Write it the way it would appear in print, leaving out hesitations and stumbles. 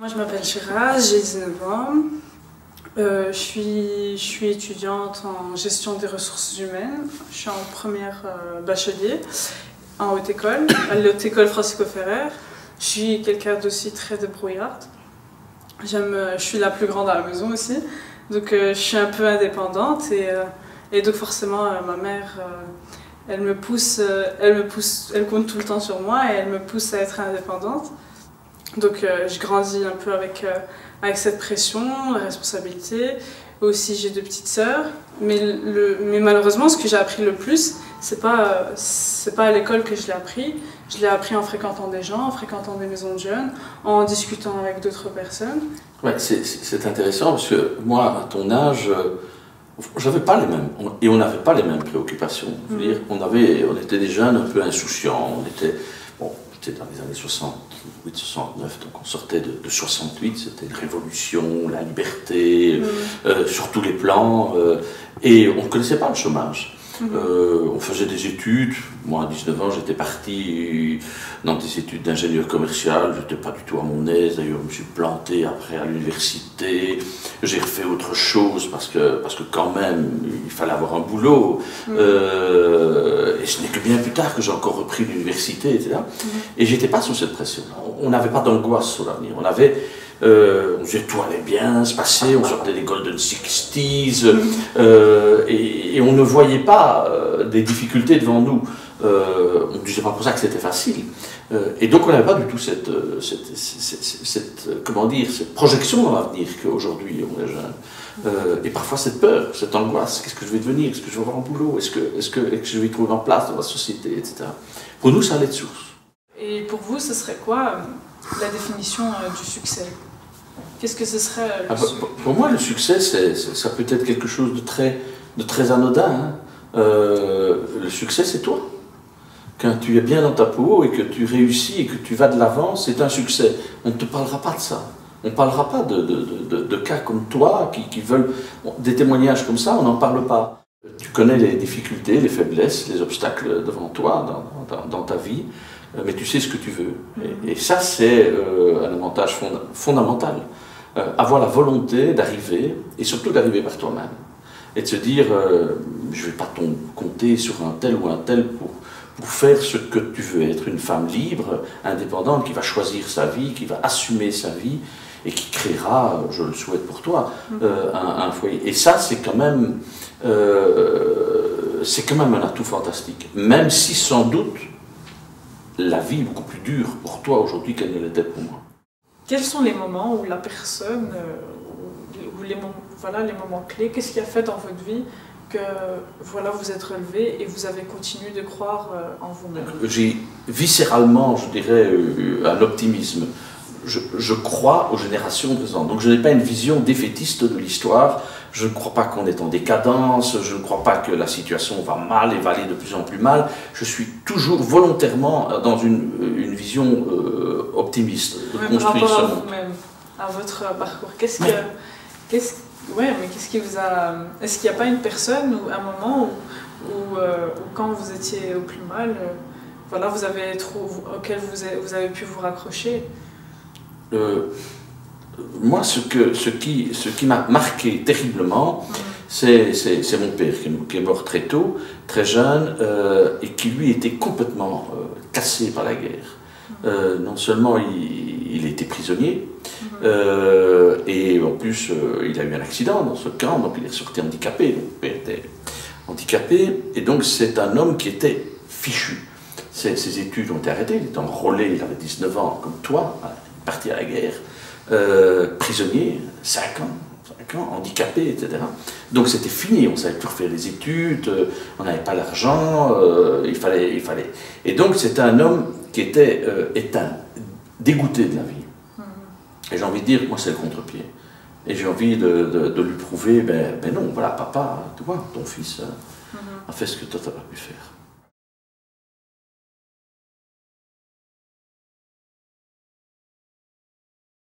Moi je m'appelle Shiraz, j'ai 19 ans. Je suis étudiante en gestion des ressources humaines. Je suis en première bachelier en haute école, à l'haute école Francisco Ferrer. Je suis quelqu'un d'aussi très débrouillarde. Je suis la plus grande à la maison aussi, donc je suis un peu indépendante et donc forcément ma mère elle me pousse, elle compte tout le temps sur moi et elle me pousse à être indépendante. Donc je grandis un peu avec cette pression, la responsabilité. Aussi j'ai deux petites sœurs, mais malheureusement ce que j'ai appris le plus, c'est pas à l'école que je l'ai appris. Je l'ai appris en fréquentant des gens, en fréquentant des maisons de jeunes, en discutant avec d'autres personnes. Ouais, c'est intéressant parce que moi, à ton âge, j'avais pas les mêmes, et on n'avait pas les mêmes préoccupations. Je veux dire, on était des jeunes un peu insouciants, c'était dans les années 68, 69, donc on sortait de 68, c'était une révolution, la liberté, sur tous les plans, et on ne connaissait pas le chômage. On faisait des études, moi à 19 ans j'étais parti dans des études d'ingénieur commercial, je n'étais pas du tout à mon aise, d'ailleurs je me suis planté après à l'université, j'ai refait autre chose parce que quand même il fallait avoir un boulot, et ce n'est que bien plus tard que j'ai encore repris l'université, etc. Et j'étais pas sous cette pression, on n'avait pas d'angoisse sur l'avenir, on disait tout allait bien se passer, on sortait des Golden Sixties, et on ne voyait pas des difficultés devant nous. On ne disait pas pour ça que c'était facile. Et donc on n'avait pas du tout cette projection dans l'avenir qu'aujourd'hui on est jeune. Et parfois cette peur, cette angoisse, qu'est-ce que je vais devenir, est-ce que je vais avoir un boulot, est-ce que je vais trouver ma place dans la société, etc. Pour nous ça allait de source. Et pour vous ce serait quoi la définition du succès? Qu'est-ce que ce serait pour moi, le succès, ça peut être quelque chose de très anodin. Hein. Le succès, c'est toi. Quand tu es bien dans ta peau et que tu réussis et que tu vas de l'avant, c'est un succès. On ne te parlera pas de ça. On ne parlera pas de cas comme toi qui veulent des témoignages comme ça, on n'en parle pas. Tu connais les difficultés, les faiblesses, les obstacles devant toi dans ta vie, mais tu sais ce que tu veux. Et ça, c'est un avantage fondamental. Avoir la volonté d'arriver, et surtout d'arriver par toi-même. Et de se dire, je ne vais pas compter sur un tel ou un tel pour faire ce que tu veux. Être une femme libre, indépendante, qui va choisir sa vie, qui va assumer sa vie, et qui créera, je le souhaite pour toi, un foyer. Et ça, c'est quand même un atout fantastique. Même si, sans doute, la vie est beaucoup plus dure pour toi aujourd'hui qu'elle ne l'était pour moi. Quels sont les moments où la personne, ou les moments clés, qu'est-ce qui a fait dans votre vie que vous êtes relevé et vous avez continué de croire en vous-même? J'ai viscéralement, je dirais, un optimisme. Je crois aux générations présentes. Donc je n'ai pas une vision défaitiste de l'histoire. Je ne crois pas qu'on est en décadence, je ne crois pas que la situation va mal et va aller de plus en plus mal. Je suis toujours volontairement dans une vision optimiste de construire ce monde. Même à votre parcours, qu'est-ce qui vous a... Est-ce qu'il n'y a pas une personne ou un moment où quand vous étiez au plus mal, auquel vous avez pu vous raccrocher? Moi, ce qui m'a marqué terriblement, c'est mon père qui est mort très tôt, très jeune, et qui lui était complètement cassé par la guerre. Non seulement il était prisonnier, et en plus il a eu un accident dans ce camp, donc il est ressorti handicapé. Mon père était handicapé, et donc c'est un homme qui était fichu. Ses études ont été arrêtées, il était enrôlé, il avait 19 ans comme toi, parti à la guerre. Prisonnier, 5 ans, handicapé, etc. Donc c'était fini, on ne savait plus refaire les études, on n'avait pas l'argent, il fallait... Et donc c'était un homme qui était éteint, dégoûté de la vie. Et j'ai envie de dire, moi c'est le contre-pied. Et j'ai envie de lui prouver, ben non, voilà, papa, tu vois, ton fils a fait ce que toi t'as pas pu faire.